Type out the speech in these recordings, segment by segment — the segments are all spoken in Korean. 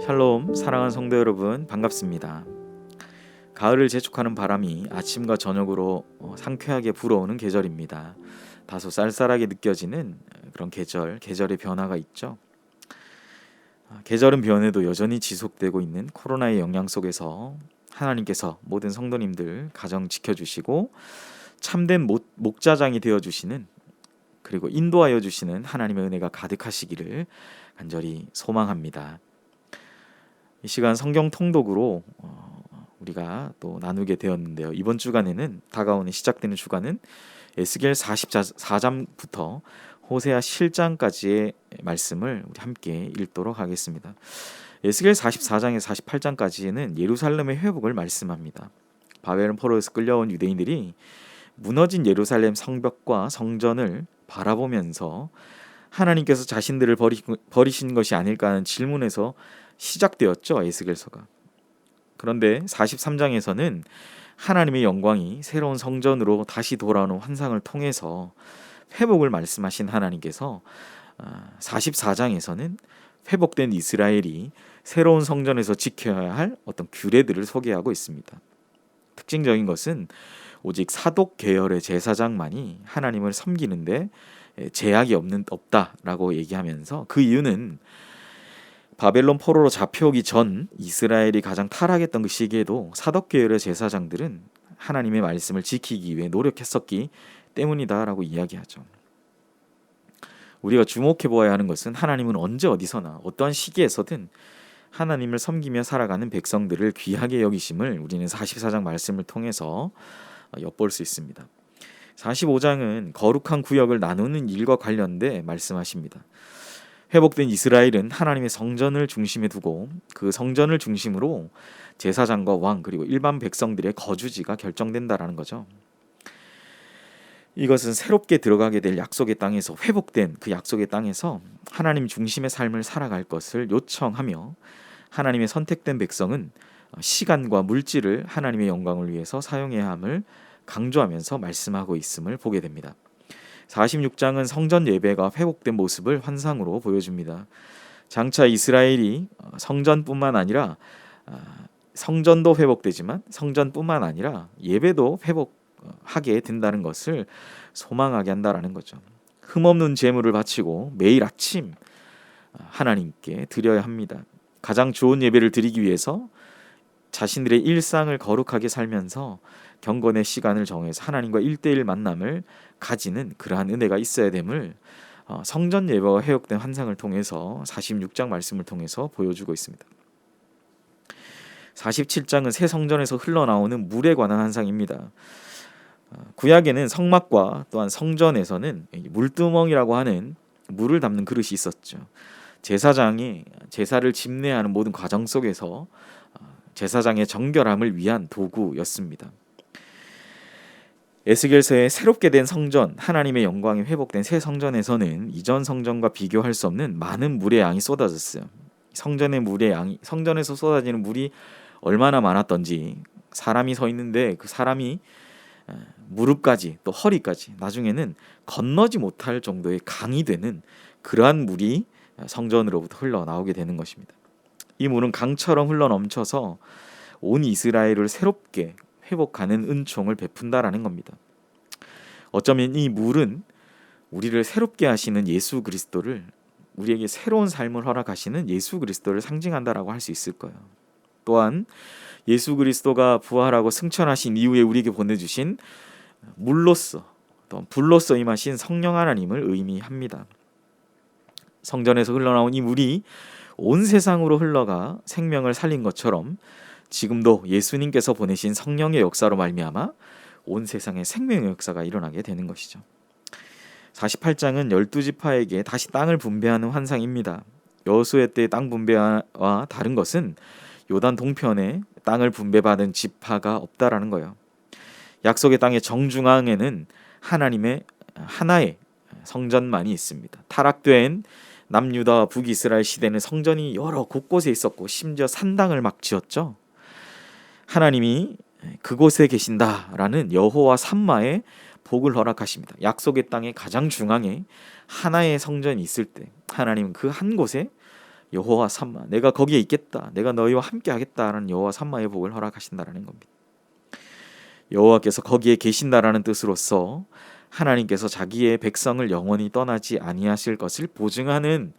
샬롬, 사랑하는 성도 여러분, 반갑습니다. 가을을 재촉하는 바람이 아침과 저녁으로 상쾌하게 불어오는 계절입니다. 다소 쌀쌀하게 느껴지는 그런 계절의 변화가 있죠. 계절은 변해도 여전히 지속되고 있는 코로나의 영향 속에서 하나님께서 모든 성도님들 가정 지켜주시고 참된 목자장이 되어주시는, 그리고 인도하여 주시는 하나님의 은혜가 가득하시기를 간절히 소망합니다. 이 시간 성경 통독으로 우리가 또 나누게 되었는데요. 이번 주간에는 다가오는 시작되는 주간은 에스겔 44장부터 호세아 7장까지의 말씀을 우리 함께 읽도록 하겠습니다. 에스겔 44장에서 48장까지는 예루살렘의 회복을 말씀합니다. 바벨론 포로에서 끌려온 유대인들이 무너진 예루살렘 성벽과 성전을 바라보면서 하나님께서 자신들을 버리신 것이 아닐까 하는 질문에서 시작되었죠, 에스겔서가. 그런데 43장에서는 하나님의 영광이 새로운 성전으로 다시 돌아오는 환상을 통해서 회복을 말씀하신 하나님께서 44장에서는 회복된 이스라엘이 새로운 성전에서 지켜야 할 어떤 규례들을 소개하고 있습니다. 특징적인 것은 오직 사독 계열의 제사장만이 하나님을 섬기는데 제약이 없다라고 얘기하면서, 그 이유는 바벨론 포로로 잡혀오기 전 이스라엘이 가장 타락했던 그 시기에도 사독 계열의 제사장들은 하나님의 말씀을 지키기 위해 노력했었기 때문이다라고 이야기하죠. 우리가 주목해 보아야 하는 것은 하나님은 언제 어디서나 어떠한 시기에서든 하나님을 섬기며 살아가는 백성들을 귀하게 여기심을 우리는 44장 말씀을 통해서 엿볼 수 있습니다. 45장은 거룩한 구역을 나누는 일과 관련돼 말씀하십니다. 회복된 이스라엘은 하나님의 성전을 중심에 두고 그 성전을 중심으로 제사장과 왕 그리고 일반 백성들의 거주지가 결정된다라는 거죠. 이것은 새롭게 들어가게 될 약속의 땅에서, 회복된 그 약속의 땅에서 하나님 중심의 삶을 살아갈 것을 요청하며, 하나님의 선택된 백성은 시간과 물질을 하나님의 영광을 위해서 사용해야 함을 강조하면서 말씀하고 있음을 보게 됩니다. 46장은 성전 예배가 회복된 모습을 환상으로 보여줍니다. 장차 이스라엘이 성전뿐만 아니라 성전도 회복되지만 성전뿐만 아니라 예배도 회복하게 된다는 것을 소망하게 한다라는 거죠. 흠없는 제물을 바치고 매일 아침 하나님께 드려야 합니다. 가장 좋은 예배를 드리기 위해서 자신들의 일상을 거룩하게 살면서 경건의 시간을 정해서 하나님과 1:1 만남을 가지는 그러한 은혜가 있어야 됨을 성전 예배와 회복된 환상을 통해서 46장 말씀을 통해서 보여주고 있습니다. 47장은 새 성전에서 흘러나오는 물에 관한 환상입니다. 구약에는 성막과 또한 성전에서는 물두멍이라고 하는 물을 담는 그릇이 있었죠. 제사장이 제사를 집례하는 모든 과정 속에서 제사장의 정결함을 위한 도구였습니다. 에스겔서의 새롭게 된 성전, 하나님의 영광이 회복된 새 성전에서는 이전 성전과 비교할 수 없는 많은 물의 양이 쏟아졌어요. 성전에서 쏟아지는 물이 얼마나 많았던지, 사람이 서 있는데 그 사람이 무릎까지 또 허리까지, 나중에는 건너지 못할 정도의 강이 되는 그러한 물이 성전으로부터 흘러나오게 되는 것입니다. 이 물은 강처럼 흘러넘쳐서 온 이스라엘을 새롭게 회복하는 은총을 베푼다라는 겁니다. 어쩌면 이 물은 우리를 새롭게 하시는 예수 그리스도를, 우리에게 새로운 삶을 허락하시는 예수 그리스도를 상징한다라고 할 수 있을 거예요. 또한 예수 그리스도가 부활하고 승천하신 이후에 우리에게 보내주신 물로서 또 불로서 임하신 성령 하나님을 의미합니다. 성전에서 흘러나온 이 물이 온 세상으로 흘러가 생명을 살린 것처럼 지금도 예수님께서 보내신 성령의 역사로 말미암아 온 세상에 생명의 역사가 일어나게 되는 것이죠. 48장은 12지파에게 다시 땅을 분배하는 환상입니다. 여호수아 때의 땅 분배와 다른 것은 요단 동편에 땅을 분배받은 지파가 없다라는 거예요. 약속의 땅의 정중앙에는 하나님의 하나의 성전만이 있습니다. 타락된 남유다와 북이스라엘 시대는 성전이 여러 곳곳에 있었고 심지어 산당을 막 지었죠. 하나님이 그곳에 계신다라는 여호와 삼마의 복을 허락하십니다. 약속의 땅의 가장 중앙에 하나의 성전이 있을 때 하나님은 그 한 곳에 여호와 삼마, 내가 거기에 있겠다, 내가 너희와 함께 하겠다라는 여호와 삼마의 복을 허락하신다라는 겁니다. 여호와께서 거기에 계신다라는 뜻으로서 하나님께서 자기의 백성을 영원히 떠나지 아니하실 것을 보증하는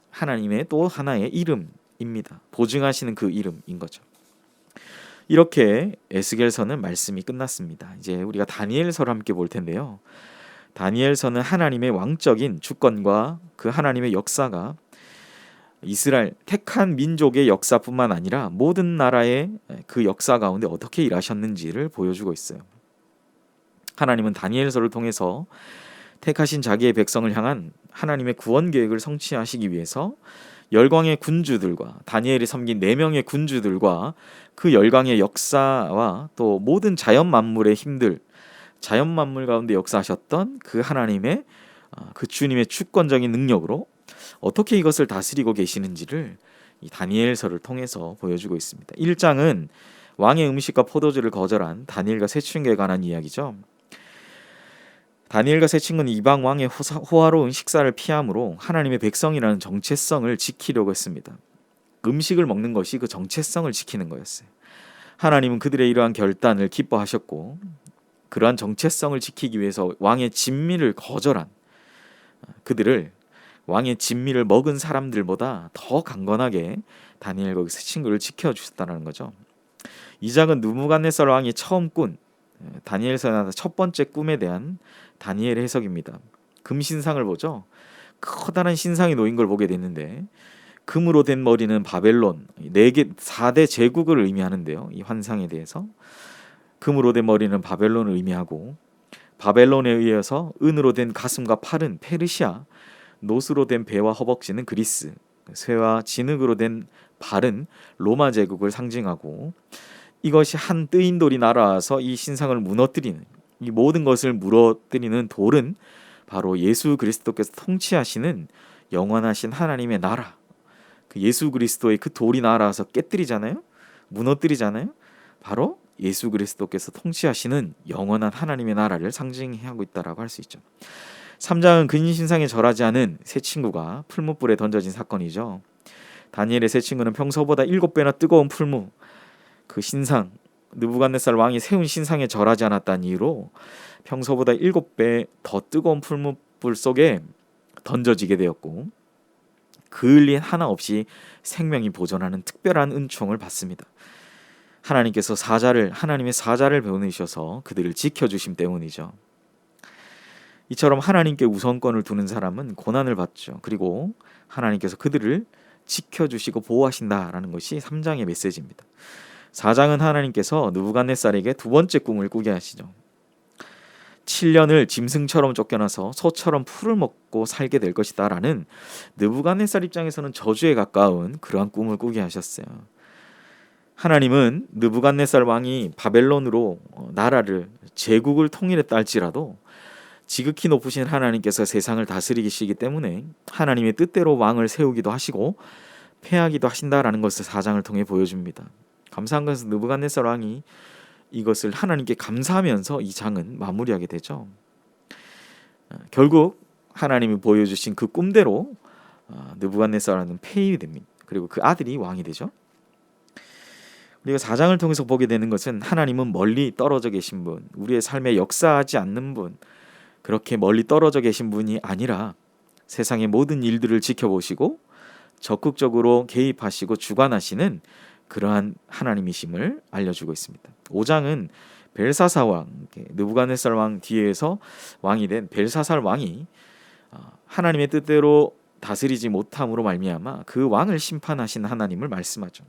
하나님의 또 하나의 이름입니다. 보증하시는 그 이름인 거죠. 이렇게 에스겔서는 말씀이 끝났습니다. 이제 우리가 다니엘서를 함께 볼 텐데요. 다니엘서는 하나님의 왕적인 주권과 그 하나님의 역사가 이스라엘 택한 민족의 역사뿐만 아니라 모든 나라의 그 역사 가운데 어떻게 일하셨는지를 보여주고 있어요. 하나님은 다니엘서를 통해서 택하신 자기의 백성을 향한 하나님의 구원 계획을 성취하시기 위해서 열강의 군주들과 다니엘이 섬긴 4명의 군주들과 그 열강의 역사와 또 모든 자연 만물의 힘들, 자연 만물 가운데 역사하셨던 그 하나님의 그 주님의 주권적인 능력으로 어떻게 이것을 다스리고 계시는지를 이 다니엘서를 통해서 보여주고 있습니다. 1장은 왕의 음식과 포도주를 거절한 다니엘과 새 친구에 관한 이야기죠. 다니엘과 새 친구는 이방 왕의 호화로운 식사를 피함으로 하나님의 백성이라는 정체성을 지키려고 했습니다. 음식을 먹는 것이 그 정체성을 지키는 거였어요. 하나님은 그들의 이러한 결단을 기뻐하셨고 그러한 정체성을 지키기 위해서 왕의 진미를 거절한 그들을 왕의 진미를 먹은 사람들보다 더 강건하게 다니엘과 새 친구를 지켜주셨다는 거죠. 이 장은 느부갓네살 왕이 처음 꾼 다니엘서의 첫 번째 꿈에 대한 다니엘의 해석입니다. 금신상을 보죠. 커다란 신상이 놓인 걸 보게 됐는데 금으로 된 머리는 바벨론 4대 제국을 의미하는데요. 이 환상에 대해서 금으로 된 머리는 바벨론을 의미하고 바벨론에 의해서 은으로 된 가슴과 팔은 페르시아, 노스로 된 배와 허벅지는 그리스, 쇠와 진흙으로 된 발은 로마 제국을 상징하고 이것이 한 뜨인 돌이 날아와서 이 신상을 무너뜨리는 이 모든 것을 무너뜨리는 돌은 바로 예수 그리스도께서 통치하시는 영원하신 하나님의 나라. 그 예수 그리스도의 그 돌이 날아와서 깨뜨리잖아요. 무너뜨리잖아요. 바로 예수 그리스도께서 통치하시는 영원한 하나님의 나라를 상징하고 있다라고 할 수 있죠. 3장은 근신상에 절하지 않은 새 친구가 풀무불에 던져진 사건이죠. 다니엘의 새 친구는 평소보다 7배나 뜨거운 풀무, 그 신상, 느부갓네살 왕이 세운 신상에 절하지 않았다는 이유로 평소보다 7배 더 뜨거운 풀무불 속에 던져지게 되었고 그을린 하나 없이 생명이 보존하는 특별한 은총을 받습니다. 하나님께서 하나님의 사자를 보내셔서 그들을 지켜주심 때문이죠. 이처럼 하나님께 우선권을 두는 사람은 고난을 받죠. 그리고 하나님께서 그들을 지켜주시고 보호하신다라는 것이 3장의 메시지입니다. 4장은 하나님께서 느부갓네살에게 두 번째 꿈을 꾸게 하시죠. 7년을 짐승처럼 쫓겨나서 소처럼 풀을 먹고 살게 될 것이다 라는 느부갓네살 입장에서는 저주에 가까운 그러한 꿈을 꾸게 하셨어요. 하나님은 느부갓네살 왕이 바벨론으로 나라를 제국을 통일했다 할지라도 지극히 높으신 하나님께서 세상을 다스리시기 때문에 하나님의 뜻대로 왕을 세우기도 하시고 패하기도 하신다라는 것을 4장을 통해 보여줍니다. 감사한 것은 느부갓네살 왕이 이것을 하나님께 감사하면서 이 장은 마무리하게 되죠. 결국 하나님이 보여주신 그 꿈대로 느부갓네살은 폐위됩니다. 그리고 그 아들이 왕이 되죠. 우리가 4장을 통해서 보게 되는 것은 하나님은 멀리 떨어져 계신 분, 우리의 삶에 역사하지 않는 분, 그렇게 멀리 떨어져 계신 분이 아니라 세상의 모든 일들을 지켜보시고 적극적으로 개입하시고 주관하시는 그러한 하나님이심을 알려주고 있습니다. 5장은 벨사살 왕, 느부갓네살 왕 뒤에서 왕이 된 벨사살 왕이 하나님의 뜻대로 다스리지 못함으로 말미암아 그 왕을 심판하신 하나님을 말씀하죠.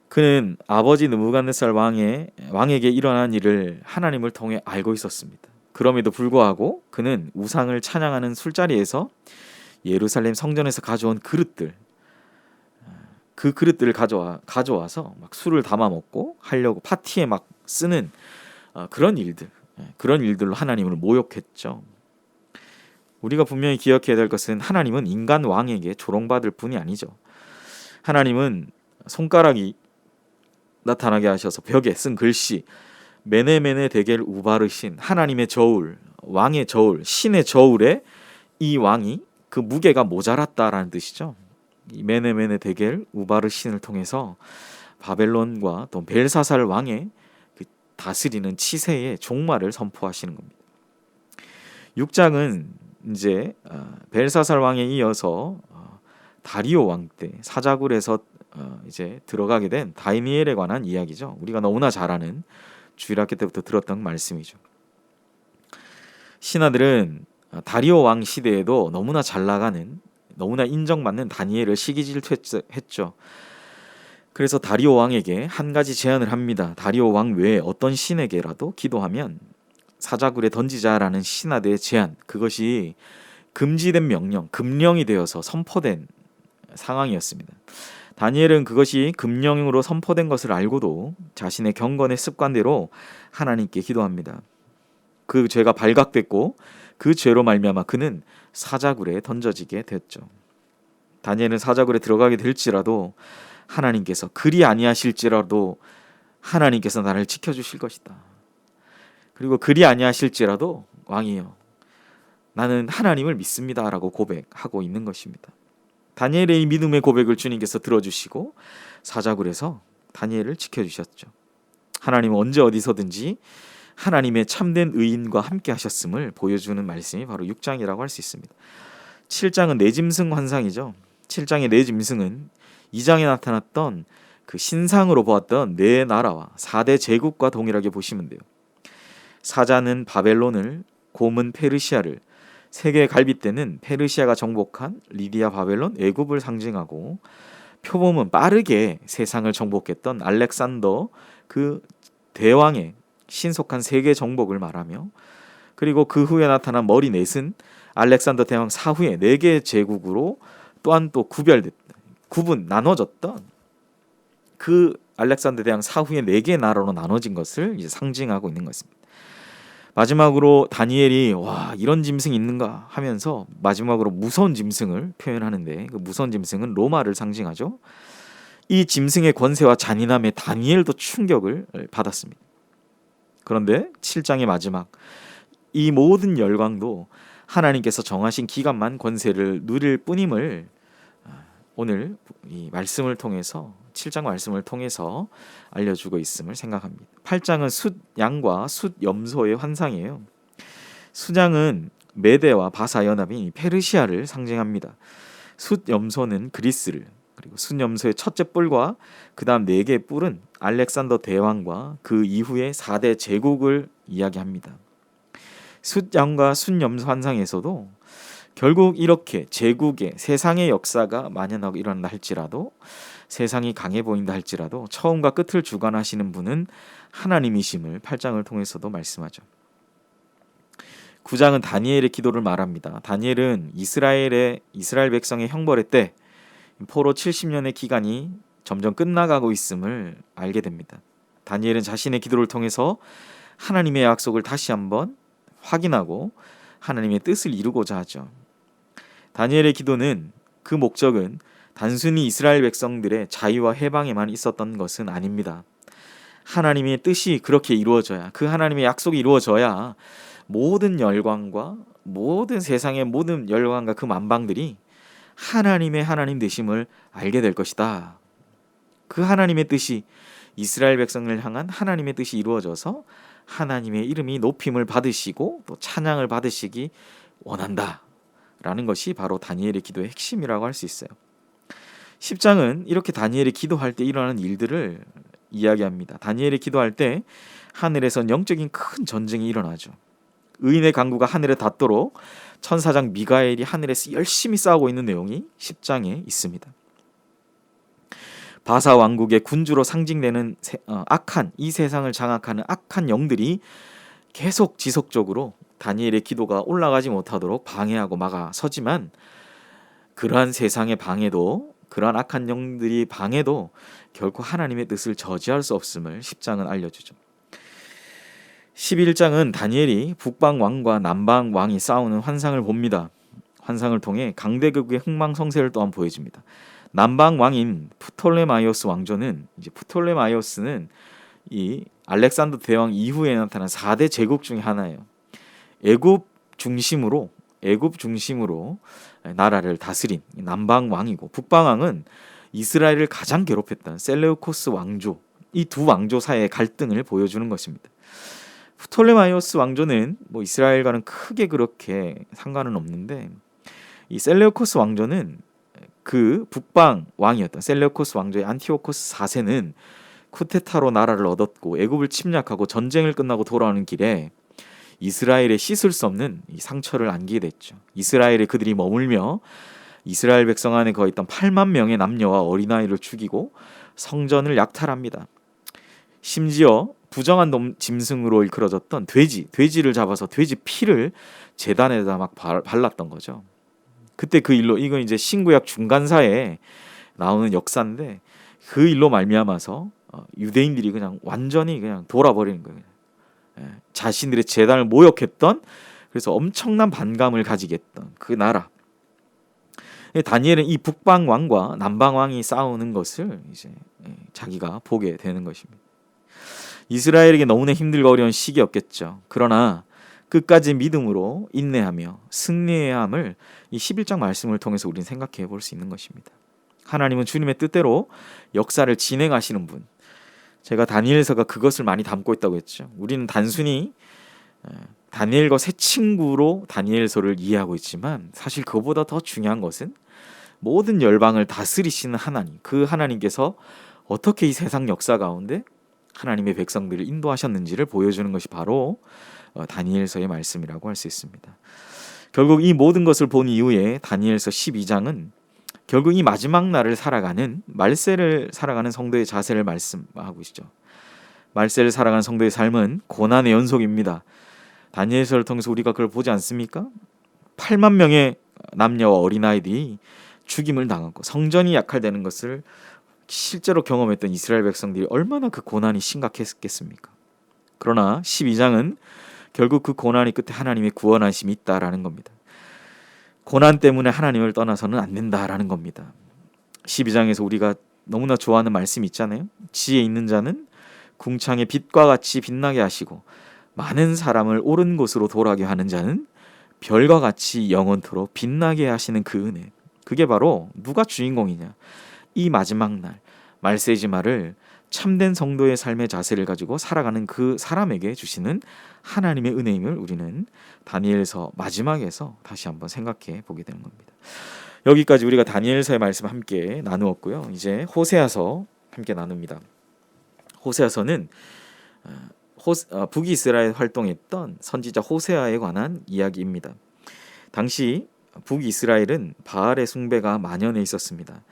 그는 아버지 느부갓네살 왕에게 일어난 일을 하나님을 통해 알고 있었습니다. 그럼에도 불구하고 그는 우상을 찬양하는 술자리에서 예루살렘 성전에서 가져온 그릇들, 그 그릇들을 가져와서 막 술을 담아 먹고 하려고 파티에 막 쓰는 그런 일들로 하나님을 모욕했죠. 우리가 분명히 기억해야 될 것은 하나님은 인간 왕에게 조롱받을 분이 아니죠. 하나님은 손가락이 나타나게 하셔서 벽에 쓴 글씨 메네메네 데겔 우바르신 하나님의 저울, 왕의 저울, 신의 저울에 이 왕이 그 무게가 모자랐다라는 뜻이죠. 이 메네메네 데겔 우바르 신을 통해서 바벨론과 또 벨사살 왕의 그 다스리는 치세의 종말을 선포하시는 겁니다. 6장은 이제 벨사살 왕에 이어서 다리오 왕 때 사자굴에서 이제 들어가게 된 다니엘에 관한 이야기죠. 우리가 너무나 잘 아는 주일학교 때부터 들었던 말씀이죠. 신하들은 다리오 왕 시대에도 너무나 잘 나가는, 너무나 인정받는 다니엘을 시기질투했죠. 그래서 다리오 왕에게 한 가지 제안을 합니다. 다리오 왕 외에 어떤 신에게라도 기도하면 사자굴에 던지자라는 신하들의 제안, 그것이 금지된 명령, 금령이 되어서 선포된 상황이었습니다. 다니엘은 그것이 금령으로 선포된 것을 알고도 자신의 경건의 습관대로 하나님께 기도합니다. 그 죄가 발각됐고 그 죄로 말미암아 그는 사자굴에 던져지게 됐죠. 다니엘은 사자굴에 들어가게 될지라도 하나님께서 그리 아니하실지라도 하나님께서 나를 지켜주실 것이다. 그리고 그리 아니하실지라도 왕이여 나는 하나님을 믿습니다라고 고백하고 있는 것입니다. 다니엘의 이 믿음의 고백을 주님께서 들어주시고 사자굴에서 다니엘을 지켜주셨죠. 하나님은 언제 어디서든지 하나님의 참된 의인과 함께 하셨음을 보여주는 말씀이 바로 6장이라고 할 수 있습니다. 7장은 내짐승 환상이죠. 7장의 내짐승은 2장에 나타났던 그 신상으로 보았던 네 나라와 4대 제국과 동일하게 보시면 돼요. 사자는 바벨론을, 곰은 페르시아를, 세계의 갈빗대는 페르시아가 정복한 리디아, 바벨론, 애굽을 상징하고, 표범은 빠르게 세상을 정복했던 알렉산더 그 대왕의 신속한 세계 정복을 말하며, 그리고 그 후에 나타난 머리 넷은 알렉산더 대왕 사후에 4개의 제국으로 또한 또 나눠졌던 그 알렉산더 대왕 사후에 4개의 나라로 나눠진 것을 이제 상징하고 있는 것입니다. 마지막으로 다니엘이 와 이런 짐승이 있는가 하면서 마지막으로 무서운 짐승을 표현하는데, 그 무서운 짐승은 로마를 상징하죠. 이 짐승의 권세와 잔인함에 다니엘도 충격을 받았습니다. 그런데 7장의 마지막, 이 모든 열광도 하나님께서 정하신 기간만 권세를 누릴 뿐임을 오늘 이 말씀을 통해서, 7장 말씀을 통해서 알려주고 있음을 생각합니다. 8장은 숫양과 숫염소의 환상이에요. 숫양은 메대와 바사 연합인 페르시아를 상징합니다. 숫염소는 그리스를, 그리고 숫염소의 첫째 뿔과 그 다음 4개의 뿔은 알렉산더 대왕과 그 이후의 4대 제국을 이야기합니다. 숫양과 숫염소 환상에서도 결국 이렇게 제국의 세상의 역사가 만연하고 일어난다 할지라도, 세상이 강해 보인다 할지라도 처음과 끝을 주관하시는 분은 하나님이심을 8장을 통해서도 말씀하죠. 9장은 다니엘의 기도를 말합니다. 다니엘은 이스라엘 백성의 형벌의 때, 포로 70년의 기간이 점점 끝나가고 있음을 알게 됩니다. 다니엘은 자신의 기도를 통해서 하나님의 약속을 다시 한번 확인하고 하나님의 뜻을 이루고자 하죠. 다니엘의 기도는, 그 목적은 단순히 이스라엘 백성들의 자유와 해방에만 있었던 것은 아닙니다. 하나님의 뜻이 그렇게 이루어져야, 그 하나님의 약속이 이루어져야 모든 열광과 모든 세상의 모든 열광과 그 만방들이 하나님의 하나님 되심을 알게 될 것이다. 그 하나님의 뜻이, 이스라엘 백성을 향한 하나님의 뜻이 이루어져서 하나님의 이름이 높임을 받으시고 또 찬양을 받으시기 원한다 라는 것이 바로 다니엘의 기도의 핵심이라고 할 수 있어요. 10장은 이렇게 다니엘이 기도할 때 일어나는 일들을 이야기합니다. 다니엘이 기도할 때 하늘에선 영적인 큰 전쟁이 일어나죠. 의인의 강구가 하늘에 닿도록 천사장 미가엘이 하늘에서 열심히 싸우고 있는 내용이 10장에 있습니다. 바사 왕국의 군주로 상징되는 악한, 이 세상을 장악하는 악한 영들이 계속 지속적으로 다니엘의 기도가 올라가지 못하도록 방해하고 막아서지만, 그러한 세상의 방해도, 그러한 악한 영들이 방해도 결코 하나님의 뜻을 저지할 수 없음을 10장은 알려주죠. 11장은 다니엘이 북방 왕과 남방 왕이 싸우는 환상을 봅니다. 환상을 통해 강대국의 흥망성쇠를 또한 보여줍니다. 남방 왕인 프톨레마이오스 왕조는, 이제 프톨레마이오스는 이 알렉산더 대왕 이후에 나타난 4대 제국 중에 하나예요. 애굽 중심으로 애굽 중심으로 나라를 다스린 남방 왕이고, 북방 왕은 이스라엘을 가장 괴롭혔던 셀레우코스 왕조, 이 두 왕조 사이의 갈등을 보여주는 것입니다. 프톨레마이오스 왕조는 뭐 이스라엘과는 크게 그렇게 상관은 없는데, 이 셀레우코스 왕조는 그 북방 왕이었던 셀레우코스 왕조의 안티오코스 4세는 쿠데타로 나라를 얻었고 애굽을 침략하고 전쟁을 끝나고 돌아오는 길에 이스라엘에 씻을 수 없는 이 상처를 안기게 됐죠. 이스라엘에 그들이 머물며 이스라엘 백성 안에 거의 있던 8만 명의 남녀와 어린아이를 죽이고 성전을 약탈합니다. 심지어 부정한 짐승으로 일컬어졌던 돼지를 잡아서 돼지 피를 제단에다 막 발랐던 거죠. 그때 그 일로, 이건 이제 신구약 중간사에 나오는 역사인데, 그 일로 말미암아서 유대인들이 그냥 완전히 그냥 돌아버리는 거예요. 자신들의 제단을 모욕했던, 그래서 엄청난 반감을 가지게 했던 그 나라. 다니엘은 이 북방 왕과 남방 왕이 싸우는 것을 이제 자기가 보게 되는 것입니다. 이스라엘에게 너무나 힘들고 어려운 시기였겠죠. 그러나 끝까지 믿음으로 인내하며 승리해야 함을 이 11장 말씀을 통해서 우리는 생각해 볼 수 있는 것입니다. 하나님은 주님의 뜻대로 역사를 진행하시는 분. 제가 다니엘서가 그것을 많이 담고 있다고 했죠. 우리는 단순히 다니엘과 새 친구로 다니엘서를 이해하고 있지만, 사실 그보다 더 중요한 것은 모든 열방을 다스리시는 하나님, 그 하나님께서 어떻게 이 세상 역사 가운데 하나님의 백성들을 인도하셨는지를 보여주는 것이 바로 다니엘서의 말씀이라고 할 수 있습니다. 결국 이 모든 것을 본 이후에 다니엘서 12장은 결국 이 마지막 날을 살아가는, 말세를 살아가는 성도의 자세를 말씀하고 있죠. 말세를 살아가는 성도의 삶은 고난의 연속입니다. 다니엘서를 통해서 우리가 그걸 보지 않습니까? 8만 명의 남녀와 어린아이들이 죽임을 당하고 성전이 약탈되는 것을 실제로 경험했던 이스라엘 백성들이 얼마나 그 고난이 심각했겠습니까? 그러나 12장은 결국 그 고난이 끝에 하나님의 구원하심이 있다라는 겁니다. 고난 때문에 하나님을 떠나서는 안 된다라는 겁니다. 12장에서 우리가 너무나 좋아하는 말씀이 있잖아요. 지혜 있는 자는 궁창의 빛과 같이 빛나게 하시고 많은 사람을 옳은 곳으로 돌아가게 하는 자는 별과 같이 영원토록 빛나게 하시는 그 은혜. 그게 바로 누가 주인공이냐? 이 마지막 날 말세지마를 참된 성도의 삶의 자세를 가지고 살아가는 그 사람에게 주시는 하나님의 은혜임을 우리는 다니엘서 마지막에서 다시 한번 생각해 보게 되는 겁니다. 여기까지 우리가 다니엘서의 말씀 함께 나누었고요. 이제 호세아서 함께 나눕니다. 호세아서는 북이스라엘 활동했던 선지자 호세아에 관한 이야기입니다. 당시 북이스라엘은 바알의 숭배가 만연해 있었습니다.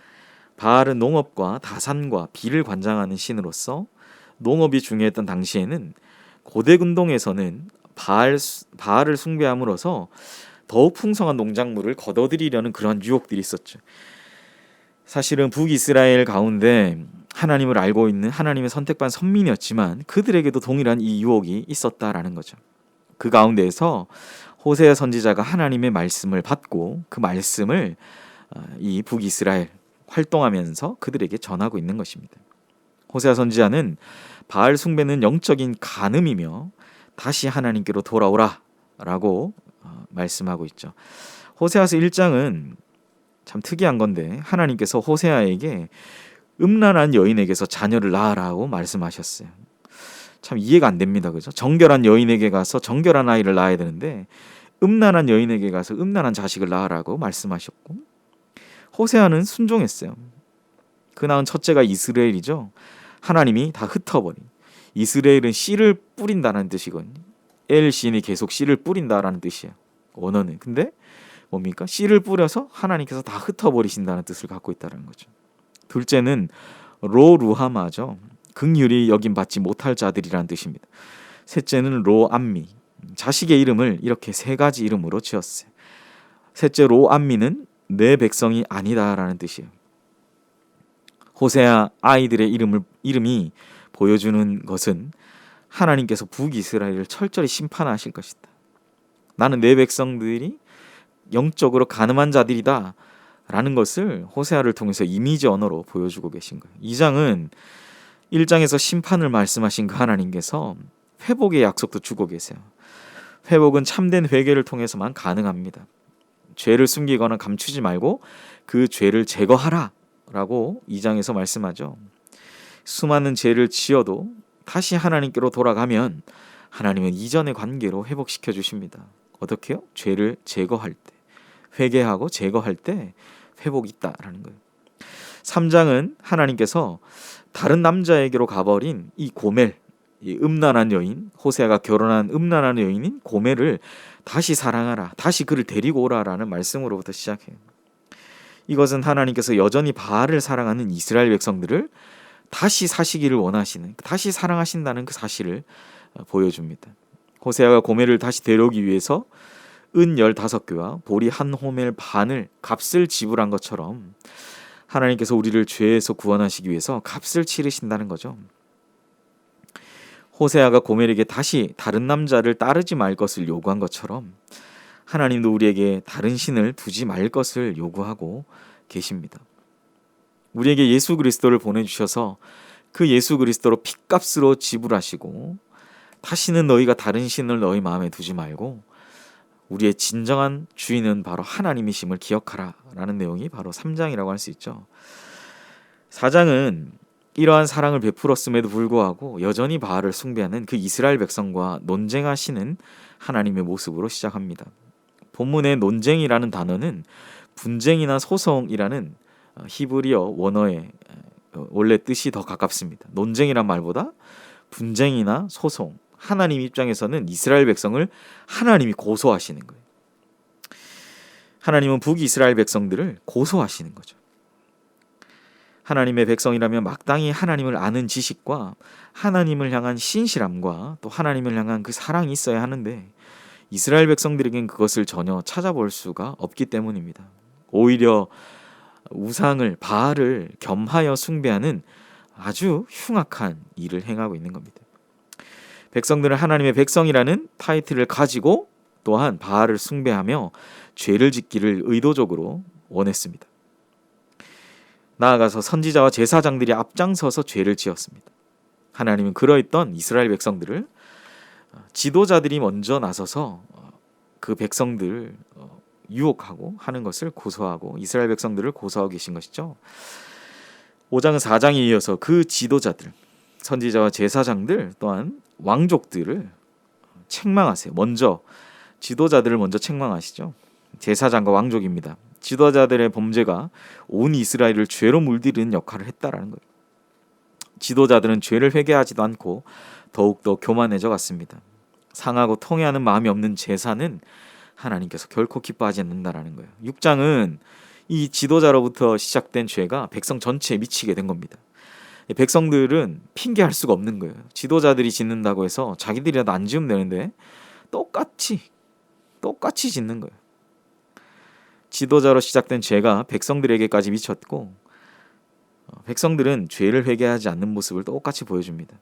바알은 농업과 다산과 비를 관장하는 신으로서 농업이 중요했던 당시에는 고대 근동에서는 바알을 숭배함으로써 더욱 풍성한 농작물을 거둬들이려는 그런 유혹들이 있었죠. 사실은 북이스라엘 가운데 하나님을 알고 있는 하나님의 선택받은 선민이었지만 그들에게도 동일한 이 유혹이 있었다라는 거죠. 그 가운데에서 호세아 선지자가 하나님의 말씀을 받고 그 말씀을 이 북이스라엘 활동하면서 그들에게 전하고 있는 것입니다. 호세아 선지자는 바알 숭배는 영적인 간음이며 다시 하나님께로 돌아오라 라고 말씀하고 있죠. 호세아서 1장은 참 특이한 건데 하나님께서 호세아에게 음란한 여인에게서 자녀를 낳으라고 말씀하셨어요. 참 이해가 안 됩니다. 그죠? 정결한 여인에게 가서 정결한 아이를 낳아야 되는데 음란한 여인에게 가서 음란한 자식을 낳으라고 말씀하셨고, 호세아는 순종했어요. 그 낳은 첫째가 이스라엘이죠. 하나님이 다 흩어버린, 이스라엘은 씨를 뿌린다는 뜻이거든요. 엘 시인이 계속 씨를 뿌린다라는 뜻이에요. 원어는. 근데 뭡니까? 씨를 뿌려서 하나님께서 다 흩어버리신다는 뜻을 갖고 있다는 거죠. 둘째는 로루하마죠. 긍휼히 여김 받지 못할 자들이라는 뜻입니다. 셋째는 로암미. 자식의 이름을 이렇게 세 가지 이름으로 지었어요. 셋째 로암미는 내 백성이 아니다라는 뜻이에요. 호세아 아이들의 이름이 보여주는 것은 하나님께서 북이스라엘을 철저히 심판하실 것이다. 나는 내 백성들이 영적으로 가늠한 자들이다 라는 것을 호세아를 통해서 이미지 언어로 보여주고 계신 거예요. 2장은 1장에서 심판을 말씀하신 그 하나님께서 회복의 약속도 주고 계세요. 회복은 참된 회개를 통해서만 가능합니다. 죄를 숨기거나 감추지 말고 그 죄를 제거하라 라고 2장에서 말씀하죠. 수많은 죄를 지어도 다시 하나님께로 돌아가면 하나님은 이전의 관계로 회복시켜 주십니다. 어떻게요? 죄를 제거할 때, 회개하고 제거할 때 회복이 있다라는 거예요. 3장은 하나님께서 다른 남자에게로 가버린 이 고멜, 이 음란한 여인, 호세아가 결혼한 음란한 여인인 고멜을 다시 사랑하라, 다시 그를 데리고 오라라는 말씀으로부터 시작해요. 이것은 하나님께서 여전히 바알을 사랑하는 이스라엘 백성들을 다시 사시기를 원하시는, 다시 사랑하신다는 그 사실을 보여줍니다. 호세아가 고멜을 다시 데려오기 위해서 은 15개와 보리 한 호멜 반을 값을 지불한 것처럼 하나님께서 우리를 죄에서 구원하시기 위해서 값을 치르신다는 거죠. 호세아가 고멜에게 다시 다른 남자를 따르지 말 것을 요구한 것처럼 하나님도 우리에게 다른 신을 두지 말 것을 요구하고 계십니다. 우리에게 예수 그리스도를 보내주셔서 그 예수 그리스도로 핏값으로 지불하시고 다시는 너희가 다른 신을 너희 마음에 두지 말고 우리의 진정한 주인은 바로 하나님이심을 기억하라 라는 내용이 바로 3장이라고 할 수 있죠. 4장은 이러한 사랑을 베풀었음에도 불구하고 여전히 바알을 숭배하는 그 이스라엘 백성과 논쟁하시는 하나님의 모습으로 시작합니다. 본문의 논쟁이라는 단어는 분쟁이나 소송이라는 히브리어 원어의 원래 뜻이 더 가깝습니다. 논쟁이란 말보다 분쟁이나 소송, 하나님 입장에서는 이스라엘 백성을 하나님이 고소하시는 거예요. 하나님은 북이스라엘 백성들을 고소하시는 거죠. 하나님의 백성이라면 마땅히 하나님을 아는 지식과 하나님을 향한 신실함과 또 하나님을 향한 그 사랑이 있어야 하는데 이스라엘 백성들에겐 그것을 전혀 찾아볼 수가 없기 때문입니다. 오히려 우상을, 바알을 겸하여 숭배하는 아주 흉악한 일을 행하고 있는 겁니다. 백성들은 하나님의 백성이라는 타이틀을 가지고 또한 바알을 숭배하며 죄를 짓기를 의도적으로 원했습니다. 나아가서 선지자와 제사장들이 앞장서서 죄를 지었습니다. 하나님은 그러했던 이스라엘 백성들을 지도자들이 먼저 나서서 그 백성들을 유혹하고 하는 것을 고소하고 이스라엘 백성들을 고소하고 계신 것이죠. 5장은 4장에 이어서 그 지도자들, 선지자와 제사장들 또한 왕족들을 책망하세요. 먼저 지도자들을 먼저 책망하시죠. 제사장과 왕족입니다. 지도자들의 범죄가 온 이스라엘을 죄로 물들이는 역할을 했다라는 거예요. 지도자들은 죄를 회개하지도 않고 더욱더 교만해져 갔습니다. 상하고 통회하는 마음이 없는 제사는 하나님께서 결코 기뻐하지 않는다라는 거예요. 6장은 이 지도자로부터 시작된 죄가 백성 전체에 미치게 된 겁니다. 백성들은 핑계할 수가 없는 거예요. 지도자들이 짓는다고 해서 자기들이라도 안 지으면 되는데 똑같이 짓는 거예요. 지도자로 시작된 죄가 백성들에게까지 미쳤고 백성들은 죄를 회개하지 않는 모습을 똑같이 보여줍니다.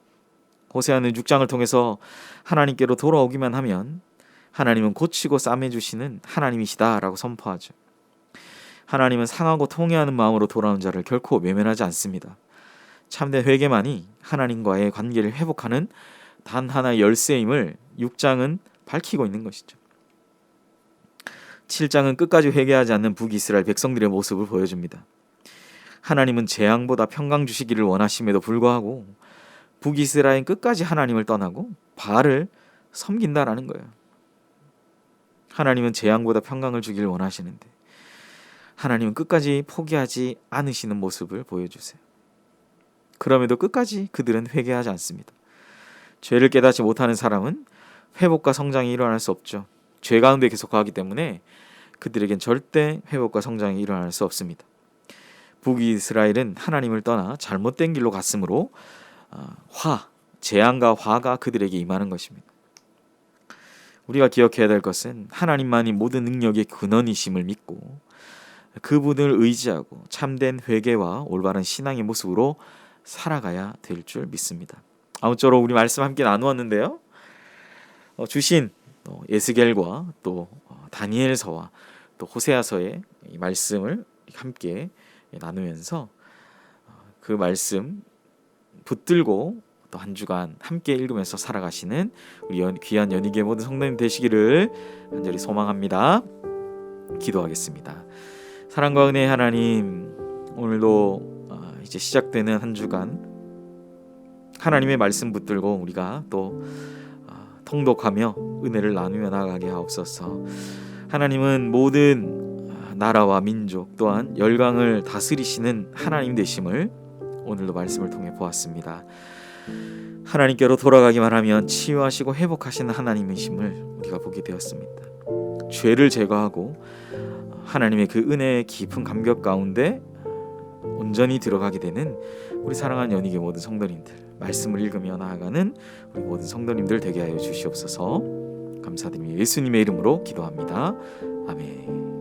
호세아는 6장을 통해서 하나님께로 돌아오기만 하면 하나님은 고치고 싸매주시는 하나님이시다라고 선포하죠. 하나님은 상하고 통회하는 마음으로 돌아온 자를 결코 외면하지 않습니다. 참된 회개만이 하나님과의 관계를 회복하는 단 하나의 열쇠임을 6장은 밝히고 있는 것이죠. 7장은 끝까지 회개하지 않는 북이스라엘 백성들의 모습을 보여줍니다. 하나님은 재앙보다 평강 주시기를 원하심에도 불구하고 북이스라엘은 끝까지 하나님을 떠나고 바알을 섬긴다라는 거예요. 하나님은 재앙보다 평강을 주기를 원하시는데 하나님은 끝까지 포기하지 않으시는 모습을 보여주세요. 그럼에도 끝까지 그들은 회개하지 않습니다. 죄를 깨닫지 못하는 사람은 회복과 성장이 일어날 수 없죠. 죄 가운데 계속 가기 때문에 그들에겐 절대 회복과 성장이 일어날 수 없습니다. 북이스라엘은 하나님을 떠나 잘못된 길로 갔으므로 재앙과 화가 그들에게 임하는 것입니다. 우리가 기억해야 될 것은 하나님만이 모든 능력의 근원이심을 믿고 그분을 의지하고 참된 회개와 올바른 신앙의 모습으로 살아가야 될 줄 믿습니다. 아무쪼록 우리 말씀 함께 나누었는데요. 주신 에스겔과 또 다니엘서와 또 호세아서의 이 말씀을 함께 나누면서 그 말씀 붙들고 또 한 주간 함께 읽으면서 살아가시는 우리 귀한 연희계 모든 성도님 되시기를 간절히 소망합니다. 기도하겠습니다. 사랑과 은혜의 하나님, 오늘도 이제 시작되는 한 주간 하나님의 말씀 붙들고 우리가 또 통독하며 은혜를 나누며 나아가게 하옵소서. 하나님은 모든 나라와 민족 또한 열강을 다스리시는 하나님 되심을 오늘도 말씀을 통해 보았습니다. 하나님께로 돌아가기만 하면 치유하시고 회복하시는 하나님이심을 우리가 보게 되었습니다. 죄를 제거하고 하나님의 그 은혜의 깊은 감격 가운데 온전히 들어가게 되는 우리 사랑하는 연희계 모든 성도님들, 말씀을 읽으며 나아가는 우리 모든 성도님들 되게 하여 주시옵소서. 감사드리며 예수님의 이름으로 기도합니다. 아멘.